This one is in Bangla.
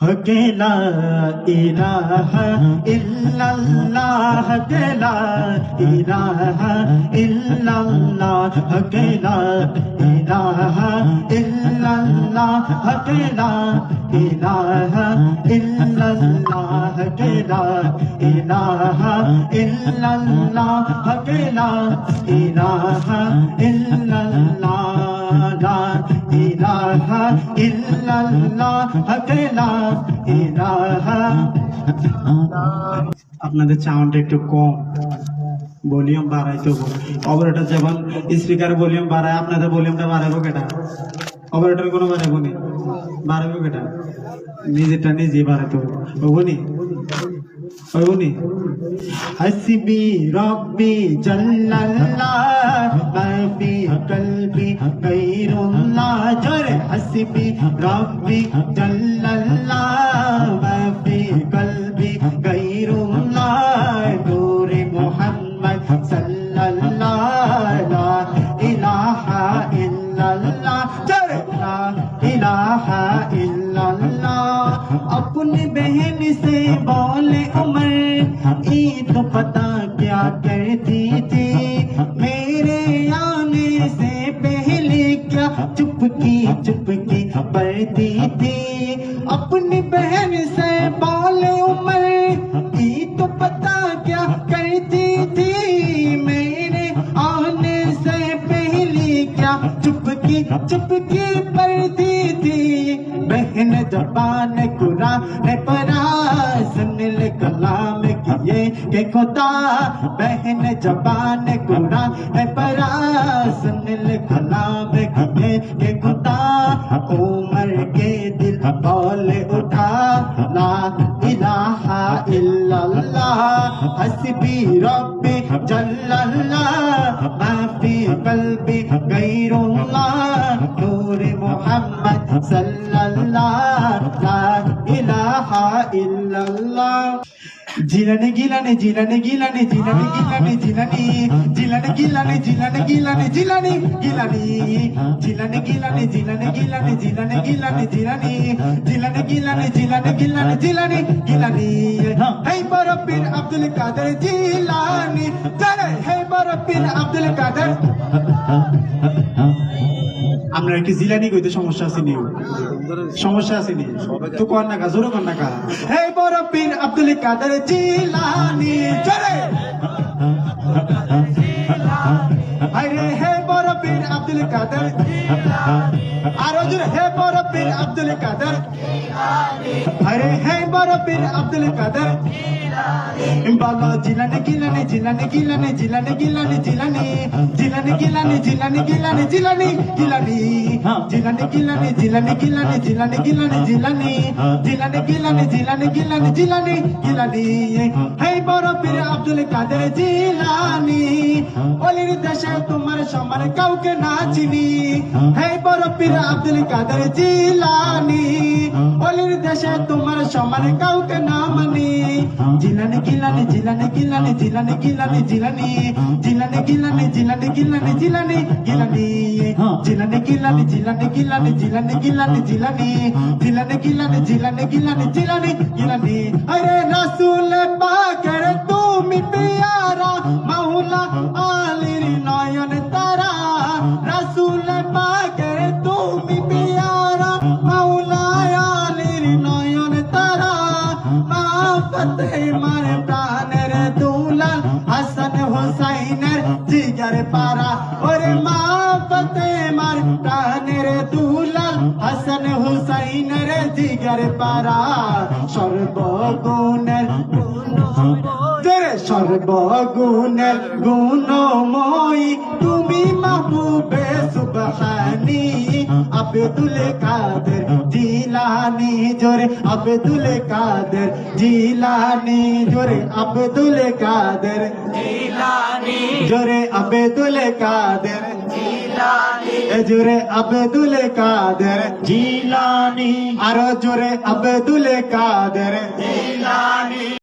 के ला इलाहा इल्लल्लाह के ला इलाहा इल्लल्लाह के ला इलाहा इल्लल्लाह के ला इलाहा इल्लल्लाह के ला इलाहा इल्लल्लाह के ला इलाहा इल्लल्लाह ला इलाहा इल्लल्लाह के ला इलाहा। আপনাদের সাউন্ডটা একটু কম, ভলিউম বাড়াইতে হবে। অপারেটর যখন স্পিকার ভলিউম বাড়ায় আপনাদের ভলিউমটা বাড়াবো কেটা? অপারেটর কোনো বাড়াবো নি, বাড়াবো কেটা? নিজেরটা নিজে বাড়াইতে হবে, হবনি হবনি। হাসবি রব্বি জাল্লাল্লাহ মাফি কলবি গায়রুল্লাহ জোরে হাসবি রব্বি জাল্লাল্লাহ মাফি কলবি গায়রুল্লাহ নূরে মুহাম্মদ সাল্লাল্লাহ লা ইলাহা ইল্লাল্লাহ জোরে লা ইলাহা ইল্লাল্লাহ। अपनी बहन से बोले उमर ये तो पता क्या करती थी, मेरे आने से पहले क्या चुपकी चुपकी बढ़ती थी। अपनी बहन से बोले उमर ये तो पता क्या करती थी, मेरे आने से पहले क्या चुपकी चुपकी बढ़ती थी। बहन जबान कुरान परा सुन ले कलाम किए के खुदा, बहन जबान कुरान परा सुन ले कलाम किए के खुदा। उमर के दिल बोले उठा ला इलाहा इल्लल्लाह हस्बी रब्बी जल्लल्लाह माफी कल्बी गैरुल्लाह नूरे मुहम्मद सल्लल्लाह ला इलाहा इल्लल्लाह। जिलानी गिलानी जिलानी गिलानी जिलानी गिलानी जिलानी जिलानी गिलानी जिलानी गिलानी जिलानी गिलानी जिलानी गिलानी जिलानी गिलानी जिलानी गिलानी जिलानी जिलानी गिलानी जिलानी गिलानी जिलानी गिलानी। हे बरब्बिर अब्दुल कादर जिलानी जाने हे बरब्बिर अब्दुल कादर। আপনার কি জিলানি কইতে সমস্যা আছে নি? সমস্যা আছে নি তো কোন না কা জোরে কোন না কা। হে বড় পীর আব্দুল কাদের জিলানি জোরে আরে হে বড় পীর আব্দুল কাদের আরো জোরে হে বড় পীর আব্দুল কাদের আরে হে বড় পীর আব্দুল কাদের বাবা জিলানি গিলানি জিলানি গিলানি জিলানি গিলানি জিলানি জিলানি গিলানি জিলানি গিলানি জিলানি গিলানি জিলানি গিলানি জিলানি গিলানি জিলানি গিলানি জিলানি জিলানি গিলানি জিলানি গিলানি জিলানি গিলানি। হে বড় পীর আব্দুল কাদের জিলানি ওলির দেশে তোমার সমান কাউকে না চিনি। হে বড় পীর আব্দুল কাদের জিলানি ওলির দেশে তোমার সমান কাউকে না মানি। জিলানি গিলানি জিলানি গিলানি জিলানি গিলানি জিলানি জিলানি গিলানি জিলানি গিলানি জিলানি গিলানি জিলানি গিলানি জিলানি গিলানি জিলানি গিলানি জিলানি জিলানি গিলানি জিলানি গিলানি জিলানি গিলানি। আরে রাসূল পাকের তুমি পিয়ারা মাওলা আলীর নয়ন তারা, রাসূল পাকের তুমি পিয়ারা মাওলা আলীর নয়ন তারা। মা ফাতেমার প্রাণের দুলাল হাসান হুসাইনের জিগার পারা, ওরে মা ফাতেমার প্রাণের দুলাল হাসান হুসাইনের জিগার পারা। সর্বগুণের সর্বগুণের গুণময়ী তুমি মাহবুবে সুবহানী। আব্দুল কাদের জিলানি জোরে আব্দুল কাদের জিলানি জোরে আব্দুল কাদের জিলানি জোরে আব্দুল কাদের জিলানি জোরে আব্দুল কাদের জিলানি আরো জোরে আব্দুল কাদের জিলানি।